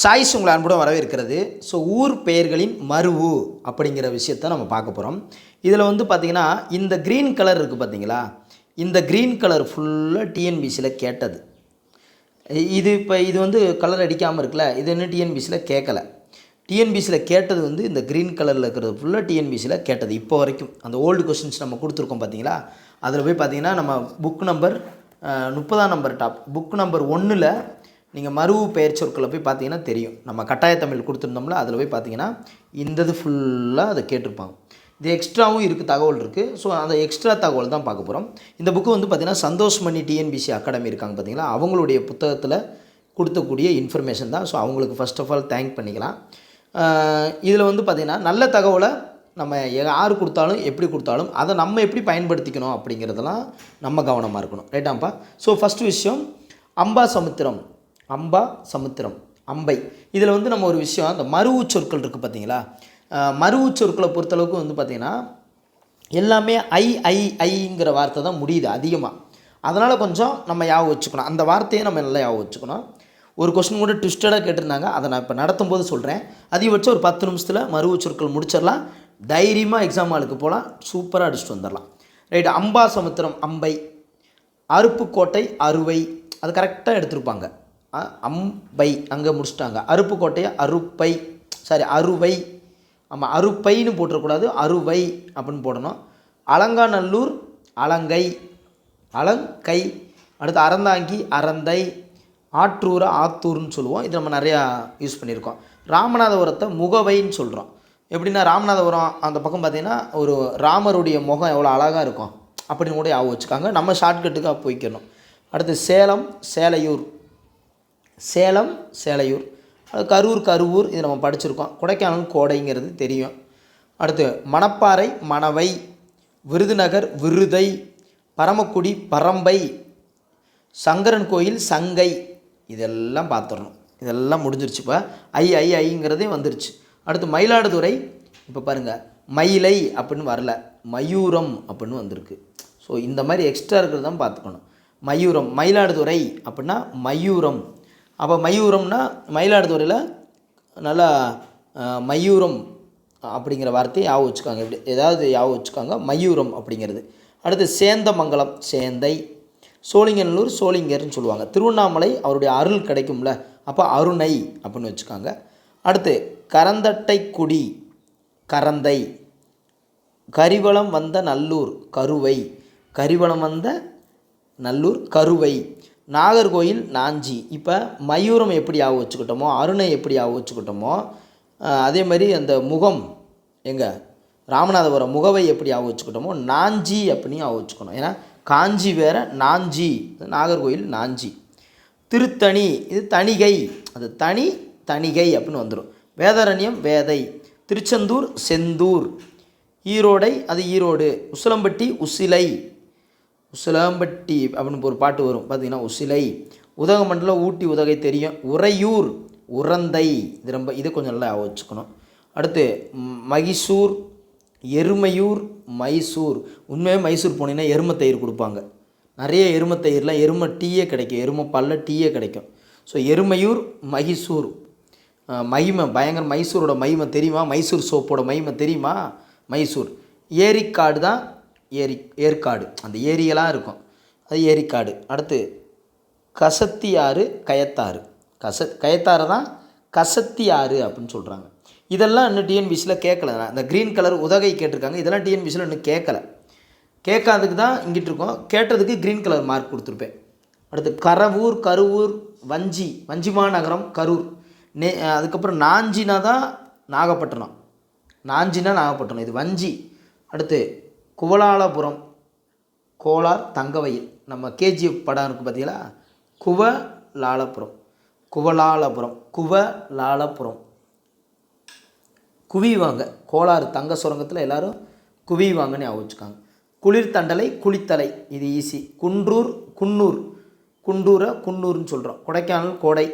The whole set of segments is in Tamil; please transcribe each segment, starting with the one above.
சாய்ஸ் உங்களை அன்புடன் வரவேற்கிறது. ஸோ ஊர் பெயர்களின் மருவு அப்படிங்கிற விஷயத்த நம்ம பார்க்க போகிறோம். இதில் வந்து பார்த்திங்கன்னா இந்த க்ரீன் கலர் இருக்குது பார்த்தீங்களா, இந்த க்ரீன் கலர் ஃபுல்லாக டிஎன்பிசியில் கேட்டது. இது வந்து கலர் அடிக்காமல் இருக்குல்ல, இது என்ன டிஎன்பிசியில் கேட்கல. டிஎன்பிசியில் கேட்டது வந்து இந்த க்ரீன் கலரில் இருக்கிறது ஃபுல்லாக டிஎன்பிசியில் கேட்டது. இப்போ வரைக்கும் அந்த ஓல்டு கொஸ்டின்ஸ் நம்ம கொடுத்துருக்கோம் பார்த்தீங்களா, அதில் போய் பார்த்திங்கன்னா நம்ம புக் நம்பர் 30ஆம் நம்பர் புக் நம்பர் 1ல் நீங்கள் மருவு பெயர் சொற்களை போய் பார்த்தீங்கன்னா தெரியும். நம்ம கட்டாய தமிழ் கொடுத்துருந்தோம்ல, அதில் போய் பார்த்தீங்கன்னா இது ஃபுல்லாக அதை கேட்டிருப்பாங்க. இது எக்ஸ்ட்ராவும் இருக்குது, தகவல் இருக்குது. ஸோ அந்த எக்ஸ்ட்ரா தகவல் தான் பார்க்க போகிறோம். இந்த புக்கு வந்து பார்த்திங்கன்னா சந்தோஷ்மணி டிஎன்பிசி அகாடமி இருக்காங்க பார்த்தீங்களா, அவங்களுடைய புத்தகத்தில் கொடுத்தக்கூடிய இன்ஃபர்மேஷன் தான். ஸோ அவங்களுக்கு ஃபஸ்ட் ஆஃப் ஆல் தேங்க் பண்ணிக்கலாம். இதில் வந்து பார்த்திங்கன்னா நல்ல தகவலை நம்ம யார் கொடுத்தாலும் எப்படி கொடுத்தாலும் அதை நம்ம எப்படி பயன்படுத்திக்கணும் அப்படிங்கிறதெல்லாம் நம்ம கவனமாக இருக்கணும். ரைட்டாப்பா? ஸோ ஃபஸ்ட்டு விஷயம் அம்பா சமுத்திரம், அம்பை. இதில் வந்து நம்ம ஒரு விஷயம், அந்த மருவு சொற்கள் இருக்குது பார்த்தீங்களா, மருவு சொற்களை பொறுத்தளவுக்கு வந்து பார்த்திங்கன்னா எல்லாமே ஐங்கிற வார்த்தை தான் முடியுது அதிகமாக. அதனால் கொஞ்சம் நம்ம ஞாபகம் வச்சுக்கணும், அந்த வார்த்தையை நம்ம நல்லா ஞாபகம் வச்சுக்கணும். ஒரு கொஸ்டின் கூட ட்விஸ்டடாக கேட்டிருந்தாங்க, அதை நான் இப்போ நடத்தும் போது சொல்கிறேன். அதிகபட்சம் ஒரு 10 நிமிஷத்தில் மருவு சொற்கள் முடிச்சிடலாம். தைரியமாக எக்ஸாம் ஹாலுக்கு போகலாம், சூப்பராக அடிச்சுட்டு வந்துடலாம். ரைட். அம்பா சமுத்திரம் அம்பை, அருப்புக்கோட்டை அறுவை, அது கரெக்டாக எடுத்திருப்பாங்க. அம்பை அங்கே முடிச்சிட்டாங்க. அருப்புக்கோட்டையை அறுவை, ஆமாம் அறுப்பைன்னு போட்டுறக்கூடாது, அறுவை அப்படின்னு போடணும். அலங்காநல்லூர் அலங்கை, அடுத்து அறந்தாங்கி அறந்தை, ஆற்றூரை ஆத்தூர்னு சொல்லுவோம். இது நம்ம நிறையா யூஸ் பண்ணியிருக்கோம். ராமநாதபுரத்தை முகவைன்னு சொல்கிறோம். எப்படின்னா ராமநாதபுரம் அந்த பக்கம் பார்த்திங்கன்னா ஒரு ராமருடைய முகம் எவ்வளோ அழகாக இருக்கும் அப்படின்னு கூட ஞாபகம் வச்சுக்காங்க. நம்ம ஷார்ட்கட்டுக்காக போய்க்கணும். அடுத்து சேலையூர், அது கரூர், இது நம்ம படிச்சிருக்கோம். கொடைக்கானல் கோடைங்கிறது தெரியும். அடுத்து மணப்பாறை மணவை, விருதுநகர் விருதை, பரமக்குடி பரம்பை, சங்கரன் கோயில் சங்கை, இதெல்லாம் பார்த்துடணும். இதெல்லாம் முடிஞ்சிருச்சு. இப்போ ஐங்கிறதே வந்துருச்சு. அடுத்து மயிலாடுதுறை, இப்போ பாருங்கள் மயிலை அப்படின்னு வரல, மயூரம் அப்படின்னு வந்திருக்கு. ஸோ இந்த மாதிரி எக்ஸ்ட்ரா இருக்கிறது தான் பார்த்துக்கணும். மயூரம், மயிலாடுதுறை அப்படின்னா மயூரம். அப்போ மயூரம்னா மயிலாடுதுறையில் நல்லா மயூரம் அப்படிங்கிற வார்த்தையை ஞாபகம் வச்சுக்காங்க. எப்படி ஏதாவது ஞாபகம் வச்சுக்காங்க, மயூரம் அப்படிங்கிறது. அடுத்து சேந்தமங்கலம் சேந்தை, சோழிங்கநல்லூர் சோழிங்கர்னு சொல்லுவாங்க. திருவண்ணாமலை அவருடைய அருள் கிடைக்கும்ல, அப்போ அருணை அப்படின்னு வச்சுக்காங்க. அடுத்து கரந்தட்டைக்குடி கரந்தை, கரிவலம் வந்த நல்லூர் கருவை, நாகர்கோயில் நாஞ்சி. இப்போ மயூரம் எப்படி ஞாபகம் வச்சுக்கிட்டோமோ, அருணை எப்படி ஞாபகம் வச்சுக்கிட்டோமோ, அதே மாதிரி அந்த முகம் ராமநாதபுரம் முகவை எப்படி ஞாபகம் வச்சுக்கிட்டோமோ, நாஞ்சி அப்படின்னு ஞாபகம் வச்சுக்கணும். ஏன்னா காஞ்சி வேறு, நாஞ்சி நாகர்கோயில் நாஞ்சி. திருத்தணி, இது தணிகை, அது தணிகை அப்படின்னு வந்துடும். வேதாரண்யம் வேதை, திருச்செந்தூர் செந்தூர், ஈரோடை அது ஈரோடு, உசிலம்பட்டி உசிலம்பட்டி அப்படின்னு ஒரு பாட்டு வரும் பார்த்திங்கன்னா, உசிலை. உதகமண்டலம் ஊட்டி உதகை தெரியும். உறையூர் உரந்தை, இது கொஞ்சம் நல்லா வச்சுக்கணும். அடுத்து மகிசூர், எருமையூர் மைசூர். உண்மையாக மைசூர் போனீங்கன்னா எருமை தயிர் கொடுப்பாங்க. நிறைய எருமை தயிரில் எருமை டீயே கிடைக்கும், எருமை பல்ல டீயே கிடைக்கும். ஸோ எருமையூர் மகிசூர், மகிமை பயங்கர. மைசூரோட மகிமை தெரியுமா? மைசூர் சோப்போட மகிமை தெரியுமா? மைசூர். ஏரிக்காடு தான் ஏற்காடு, அந்த ஏரியெல்லாம் இருக்கும், அது ஏரிக்காடு. அடுத்து கசத்தியாறு கயத்தாறு, கயத்தாறு தான் கசத்தியாறு அப்படின்னு சொல்கிறாங்க. இதெல்லாம் இன்னும் டிஎன்பிசியில் கேட்கல. இந்த க்ரீன் கலர் உதகை கேட்டிருக்காங்க, இதெல்லாம் டிஎன்பிசியில் இன்னும் கேட்காததுக்கு தான் இங்கிட்டு இருக்கோம், கேட்டதுக்கு க்ரீன் கலர் மார்க் கொடுத்துருப்பேன். அடுத்து கருவூர் வஞ்சிமா நகரம் கரூர். அதுக்கப்புறம் நாஞ்சினா தான் நாகப்பட்டினம், இது வஞ்சி. அடுத்து குவலாலபுரம், கோலார் தங்கவயல். நம்ம கேஜிஎஃப் படம் இருக்குது பார்த்தீங்களா, குவலாலபுரம் குவிவாங்க. கோலாறு தங்க சுரங்கத்தில் எல்லோரும் குவிவாங்கன்னு ஞாபகம் வச்சுக்காங்க. குளிர்தண்டலை குளித்தலை, இது ஈஸி. குன்னூர்னு சொல்கிறோம். கொடைக்கானல் கோடை.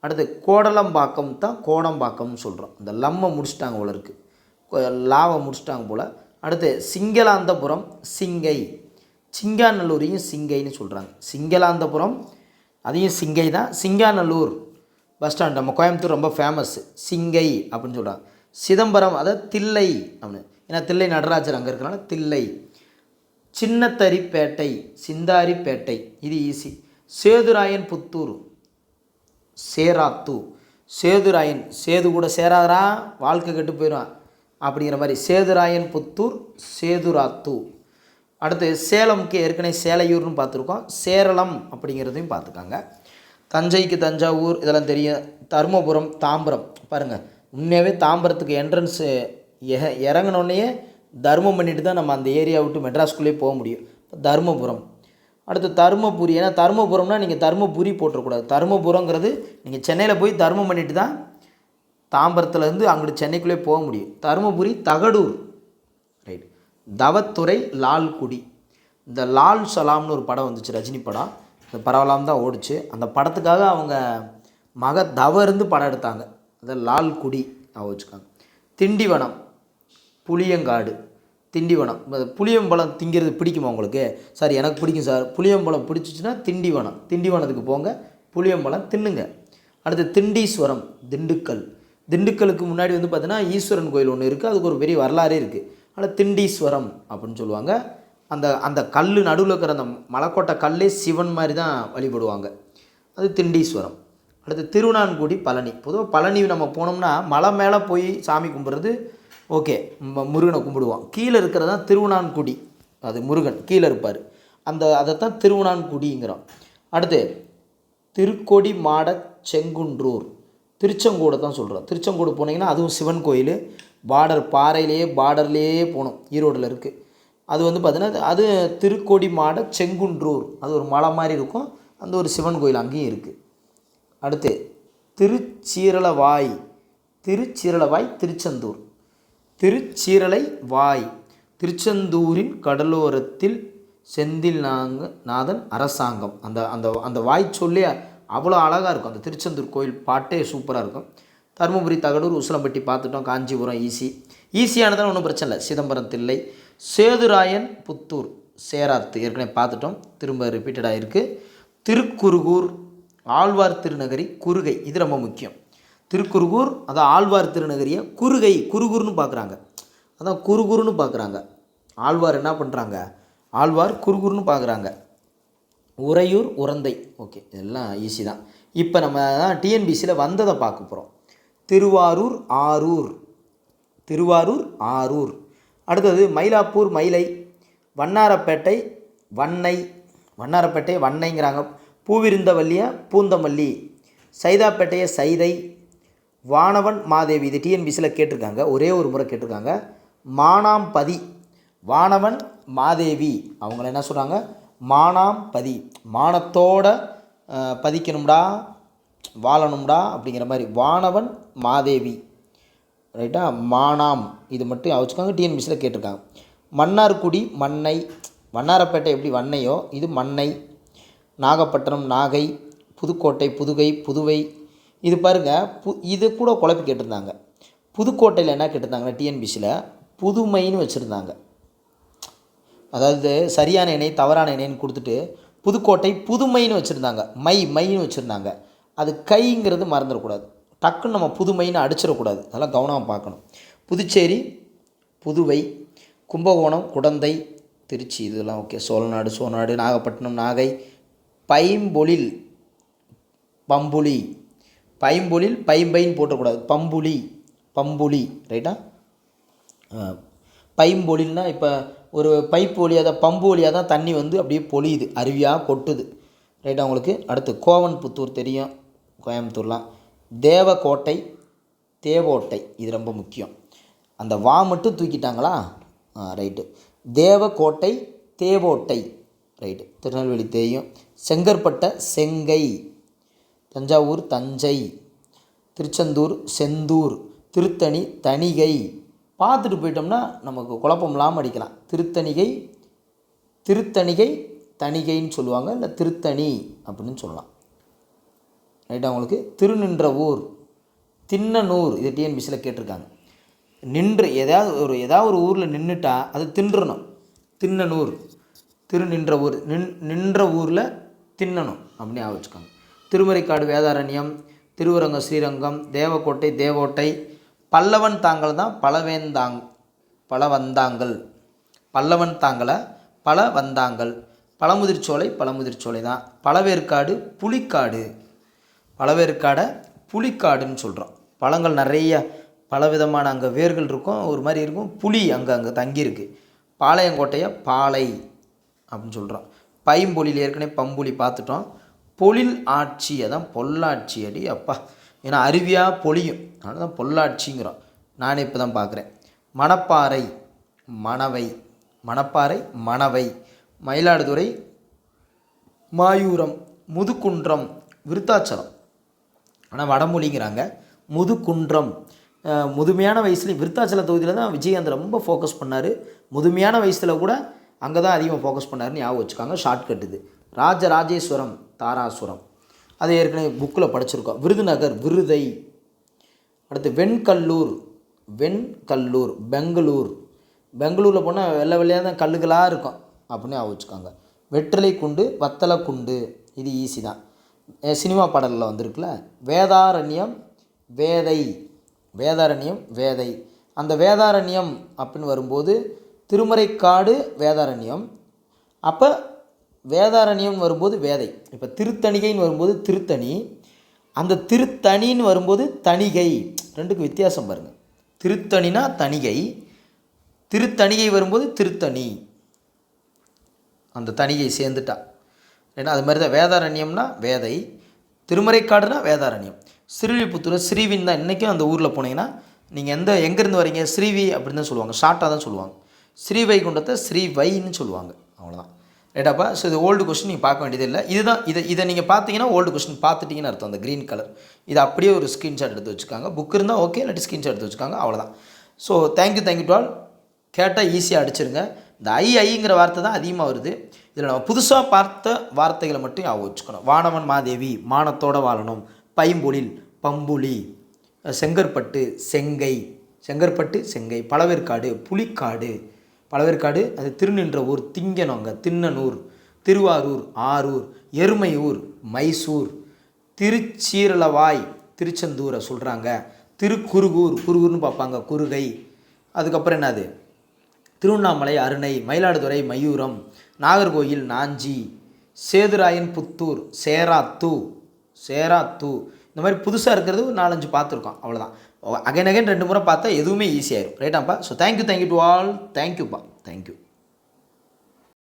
அடுத்து கோடலம்பாக்கம் தான் கோடம்பாக்கம்னு சொல்கிறோம். இந்த லம்மை முடிச்சிட்டாங்க போல இருக்குது, லாவை முடிச்சிட்டாங்க போல். அடுத்து சிங்களாந்தபுரம் சிங்கை, சிங்காநல்லூரையும் சிங்கைன்னு சொல்கிறாங்க. சிங்களாந்தபுரம் அதையும் சிங்கை தான். சிங்காநல்லூர் பஸ் ஸ்டாண்ட் நம்ம கோயம்புத்தூர் ரொம்ப ஃபேமஸ், சிங்கை அப்படின்னு சொல்கிறாங்க. சிதம்பரம் அதாவது தில்லை அப்படின்னு, ஏன்னா தில்லை நடராஜர் அங்கே இருக்கிறனால தில்லை. சின்னத்தரிப்பேட்டை, சிந்தாரிப்பேட்டை, இது ஈஸி. சேதுராயன் புத்தூர், சேராத்து. சேதுராயன், சேது கூட சேராதரா வாழ்க்கை கெட்டு போயிடும் அப்படிங்கிற மாதிரி சேதுராயன் புத்தூர், சேதுராத்து. அடுத்து சேலம்க்கு ஏற்கனவே சேலையூர்னு பார்த்துருக்கோம், சேரளம் அப்படிங்கிறதையும் பார்த்துக்காங்க. தஞ்சைக்கு தஞ்சாவூர் இதெல்லாம் தெரியும். தருமபுரம், தாம்பரம். பாருங்கள், உண்மையாகவே தாம்பரத்துக்கு என்ட்ரன்ஸு இறங்கினோடனே தர்மம் பண்ணிட்டு தான் நம்ம அந்த ஏரியா விட்டு மெட்ராஸ்குள்ளே போக முடியும். தருமபுரம். அடுத்து தருமபுரி, ஏன்னா தருமபுரம்னா நீங்கள் தருமபுரி போட்டக்கூடாது. தருமபுரங்கிறது நீங்கள் சென்னையில் போய் தர்மம் பண்ணிட்டு தான் தாம்பரத்துலேருந்து அங்கிட்டு சென்னைக்குள்ளே போக முடியும். தருமபுரி, தகடூர். ரைட். தவத்துறை, லால்குடி. இந்த லால் சலாம்னு ஒரு படம் வந்துச்சு, ரஜினி படம். இந்த பரவலாம் தான் ஓடிச்சு. அந்த படத்துக்காக அவங்க மக தவ இருந்து படம் எடுத்தாங்க. அதை லால்குடி வச்சுக்காங்க. திண்டிவனம், புளியங்காடு. திண்டிவனம், புளியம்பழம் திங்கிறது பிடிக்குமா உங்களுக்கு? சார் எனக்கு பிடிக்கும் சார். புளியம்பழம் பிடிச்சிச்சின்னா திண்டிவனம், திண்டிவனத்துக்கு போங்க, புளியம்பழம் தின்னுங்க. அடுத்து திண்டீஸ்வரம், திண்டுக்கல். திண்டுக்கலுக்கு முன்னாடி வந்து பார்த்தீங்கன்னா ஈஸ்வரன் கோயில் ஒன்று இருக்குது, அதுக்கு ஒரு பெரிய வரலாறே இருக்குது. அதனால் திண்டீஸ்வரம் அப்படின்னு சொல்லுவாங்க. அந்த அந்த கல் நடுவில் இருக்கிற அந்த மலைக்கோட்டை கல்லே சிவன் மாதிரி தான் வழிபடுவாங்க, அது திண்டீஸ்வரம். அடுத்து திருவண்ணான்குடி, பழனி. பொதுவாக பழனி நம்ம போனோம்னா மலை மேலே போய் சாமி கும்பிட்றது ஓகே, முருகனை கும்பிடுவோம். கீழே இருக்கிறது தான் திருவண்ணான்குடி, அது முருகன் கீழே இருப்பார், அதைத்தான் திருவண்ணான்குடிங்கிறோம். அடுத்து திருக்கொடி மாட செங்குன்றூர், திருச்செங்கோடு தான் சொல்கிறோம். திருச்செங்கோடு போனீங்கன்னா அதுவும் சிவன் கோயில், பார்டர் பார்டர்லேயே போகணும், ஈரோடில் இருக்குது. அது வந்து பார்த்திங்கன்னா அது திருக்கொடி மாட செங்குன்றூர், அது ஒரு மலை மாதிரி இருக்கும், அந்த ஒரு சிவன் கோயில் அங்கேயும் இருக்குது. அடுத்து திருச்சீரளவாய், திருச்செந்தூர். திருச்சீரளவாய், திருச்செந்தூரின் கடலோரத்தில் செந்தில் நாதன் அரசாங்கம். அந்த அந்த அந்த வாய் சொல்லி அவ்வளோ அழகாக இருக்கும். அந்த திருச்செந்தூர் கோயில் பாட்டே சூப்பராக இருக்கும். தருமபுரி, தகடூர், உசிலம்பட்டி பார்த்துட்டோம். காஞ்சிபுரம் ஈஸியானதான், ஒன்றும் பிரச்சனை இல்லை. சிதம்பரம், தில்லை. சேதுராயன் புத்தூர், சேராத்து ஏற்கனவே பார்த்துட்டோம், திரும்ப ரிப்பீட்டடாக இருக்குது. திருக்குறுகூர், ஆழ்வார் திருநகரி, குறுகை. இது ரொம்ப முக்கியம். திருக்குறுகூர், அதான் ஆழ்வார் திருநகரியை குறுகை, குறுகுறுன்னு பார்க்குறாங்க, அதான் குறுகுறுன்னு பார்க்குறாங்க. ஆழ்வார் என்ன பண்ணுறாங்க, ஆழ்வார் குறுகுறுன்னு பார்க்குறாங்க. உறையூர், உரந்தை. ஓகே, இதெல்லாம் ஈஸி தான். இப்போ நம்ம தான் டிஎன்பிசியில் வந்ததை பார்க்க போகிறோம். திருவாரூர், ஆரூர். அடுத்தது மயிலாப்பூர், மயிலை. வண்ணாரப்பேட்டை, வண்ணைங்கிறாங்க. பூவிருந்தவல்லியை பூந்தமல்லி. சைதாப்பேட்டையை சைதை. வானவன் மாதேவி, இது டிஎன்பிசியில் கேட்டிருக்காங்க, ஒரே ஒரு முறை கேட்டிருக்காங்க. மானாம்பதி, வானவன் மாதேவி, அவங்கள என்ன சொல்கிறாங்க, மானாம்பதி, மானத்தோட பதிக்கணும்டா, வாழணும்டா அப்படிங்கிற மாதிரி. வானவன் மாதேவி, ரைட்டா. மானாம், இது மட்டும் வச்சுக்கோங்க, டிஎன்பிசியில் கேட்டிருக்காங்க. மன்னார்குடி, மன்னை. வண்ணாரப்பேட்டை எப்படி வன்னையோ இது மன்னை. நாகப்பட்டினம், நாகை. புதுக்கோட்டை, புதுகை, புதுவை. இது பாருங்கள், இது கூட குழப்பி கேட்டிருந்தாங்க. புதுக்கோட்டையில் என்ன கேட்டிருந்தாங்கன்னா டிஎன்பிசியில் புதுமைன்னு வச்சுருந்தாங்க. அதாவது சரியான இணை தவறான இணைன்னு கொடுத்துட்டு புதுக்கோட்டை புதுமைன்னு வச்சுருந்தாங்க, மைன்னு வச்சுருந்தாங்க. அது கைங்கிறது மறந்துடக்கூடாது, டக்குன்னு நம்ம புதுமைன்னு அடிச்சிடக்கூடாது, அதெல்லாம் கவனமாக பார்க்கணும். புதுச்சேரி, புதுவை. கும்பகோணம், குடந்தை, திருச்சி, இதெல்லாம் ஓகே. சோழநாடு, நாகப்பட்டினம், நாகை. பைம்பொழில், பம்புலி. பைம்பைன்னு போட்டக்கூடாது, பம்புலி, ரைட்டா. பைம்பொழில்னா இப்போ ஒரு பைப்பு வழியாக தான், பம்பு வழியாக தான் தண்ணி வந்து அப்படியே பொழியுது, அருவியாக கொட்டுது, ரைட்டா உங்களுக்கு. அடுத்து கோவன்புத்தூர் தெரியும், கோயம்புத்தூர்லாம். தேவக்கோட்டை, தேவோட்டை, இது ரொம்ப முக்கியம். அந்த வா மட்டும் தூக்கிட்டாங்களா, ரைட்டு. தேவக்கோட்டை, தேவோட்டை, ரைட்டு. திருநெல்வேலி தெரியும். செங்கற்பட்டை, செங்கை. தஞ்சாவூர், தஞ்சை. திருச்செந்தூர், செந்தூர். திருத்தணி, தணிகை. பார்த்துட்டு போயிட்டோம்னா நமக்கு குழப்பம் இல்லாமல் அடிக்கலாம். திருத்தணிகை, தணிகைன்னு சொல்லுவாங்க, இல்லை திருத்தணி அப்படின்னு சொல்லலாம், ரைட்டா உங்களுக்கு. திருநின்றவூர், தின்னனூர், இது டிஎன்பிசியில் கேட்டிருக்காங்க. ஏதாவது ஒரு ஊரில் நின்றுட்டா அது தின்றணும், தின்னனூர். நின்ற ஊரில் தின்னணும் அப்படின்னு வச்சுக்கோங்க. திருமறைக்காடு, வேதாரண்யம். திருவரங்கம் ஸ்ரீரங்கம், தேவக்கோட்டை தேவோட்டை, பல்லவன் தாங்கல் தான் பலவந்தாங்கல், பல்லவன் தாங்கலை பலவந்தாங்கல், பழமுதிர்ச்சோலை தான், பழவேற்காடு புலிக்காடு, பழவேற்காடை புலிக்காடுன்னு சொல்கிறோம். பழங்கள் நிறைய பலவிதமான அங்கே வேர்கள் இருக்கும், ஒரு மாதிரி இருக்கும், புலி அங்கே தங்கியிருக்கு. பாளையங்கோட்டையை பாலை அப்படின்னு சொல்கிறோம். பைம்பொழில் ஏற்கனவே பம்புலி பார்த்துட்டோம். பொழில் ஆட்சி அதான் பொள்ளாட்சி. அடி அப்பா, ஏன்னா அருவியாக பொழியும், அதனால தான் பொள்ளாட்சிங்கிறோம். நானே இப்போ தான் பார்க்குறேன். மணப்பாறை மணவை, மணப்பாறை மணவை, மயிலாடுதுறை மாயூரம், முதுகுன்றம் விருத்தாச்சலம், ஆனால் வடமொழிங்கிறாங்க. முதுகுன்றம் முதுமையான வயசுலேயும் விருத்தாச்சல தொகுதியில் தான் விஜயகாந்த் ரொம்ப ஃபோக்கஸ் பண்ணார். முதுமையான வயசில் கூட அங்கே தான் அதிகமாக ஃபோக்கஸ் பண்ணாருன்னு ஞாபகம் வச்சுக்காங்க. ஷார்ட்கட் இது. ராஜராஜேஸ்வரம் தாராசுரம், அதை ஏற்கனவே புக்கில் படிச்சிருக்கோம். விருதுநகர் விருதை. அடுத்து வெண்கல்லூர் பெங்களூரில் போனால் வெள்ளை வெள்ளையாக தான் கல்லுகளாக இருக்கும் அப்படின்னு ஞாபகம் வச்சுக்காங்க. வெற்றிலை குண்டு வத்தலை குண்டு, இது ஈஸி தான், சினிமா பாடலில் வந்திருக்குல்ல. வேதாரண்யம் வேதை, அந்த வேதாரண்யம் அப்படின்னு வரும்போது திருமறைக்காடு வேதாரண்யம், அப்போ வேதாரண்யம் வரும்போது வேதை. இப்போ திருத்தணிகைன்னு வரும்போது திருத்தணி, அந்த திருத்தணின்னு வரும்போது தணிகை. ரெண்டுக்கும் வித்தியாசம் பாருங்கள். திருத்தணினா தணிகை, திருத்தணிகை வரும்போது திருத்தணி, அந்த தணிகை சேர்ந்துட்டா. ஏன்னா அது மாதிரி தான் வேதாரண்யம்னா வேதை, திருமறைக்காடுனா வேதாரண்யம். ஸ்ரீவில்லிபுத்தூர் ஸ்ரீவின் தான் இன்றைக்கும் அந்த ஊரில் போனீங்கன்னா நீங்கள் எங்கேருந்து வரீங்க ஸ்ரீவி அப்படின்னு தான் சொல்லுவாங்க, ஷார்ட்டாக தான் சொல்லுவாங்க. ஸ்ரீவைகுண்டத்தை ஸ்ரீவைன்னு சொல்லுவாங்க, அவ்வளோதான். ரைட்டாப்பா. ஸோ இது ஓல்டு கொஸ்டின் நீங்கள் பார்க்க வேண்டியது இல்லை. இதுதான் இதை நீங்கள் பார்த்தீங்கன்னா ஓல்டு கொஸ்டின் பார்த்துட்டிங்கன்னு அர்த்தம். அந்த க்ரீன் கலர் இது அப்படியே ஒரு ஸ்க்ரீன்ஷாட் எடுத்து வச்சுக்காங்க. புக் இருந்தால் ஓகே, இல்லாட்டி ஸ்க்ரீன்ஷாட் எடுத்து வச்சுக்காங்க, அவ்வளோதான். So thank you to all. கேட்டால் ஈஸியாக அடிச்சிருங்க. இந்த ஐங்கிற வார்த்தை தான் அதிகமாக வருது. இதில் நம்ம புதுசாக பார்த்த வார்த்தைகளை மட்டும் ஞாபகம் வச்சுக்கணும். வானவன் மாதேவி, மானத்தோடு வாழணும், பைம்பொழில் பம்புலி, செங்கற்பட்டு செங்கை, பழவேற்காடு புலிக்காடு, பழவேற்காடு அது திருநின்ற ஊர், திங்கனங்க திண்ணனூர், திருவாரூர் ஆரூர், எருமையூர் மைசூர், திருச்சீரலவாய் திருச்செந்தூரை சொல்கிறாங்க, குருகூர்னு பார்ப்பாங்க குருகை. அதுக்கப்புறம் என்னது திருவண்ணாமலை அருணை, மயிலாடுதுறை மயூரம், நாகர்கோயில் நாஞ்சி, சேதுராயன் புத்தூர், சேராத்து. இந்த மாதிரி புதுசாக இருக்கிறது ஒரு 4-5 பார்த்துருக்கோம், அவ்வளோதான். அகைன் 2 முறை பார்த்தா எதுவுமே ஈஸியாகிடும். ரைட்டாப்பா. So thank you to all. தேங்க்யூப்பா. தேங்க்யூ.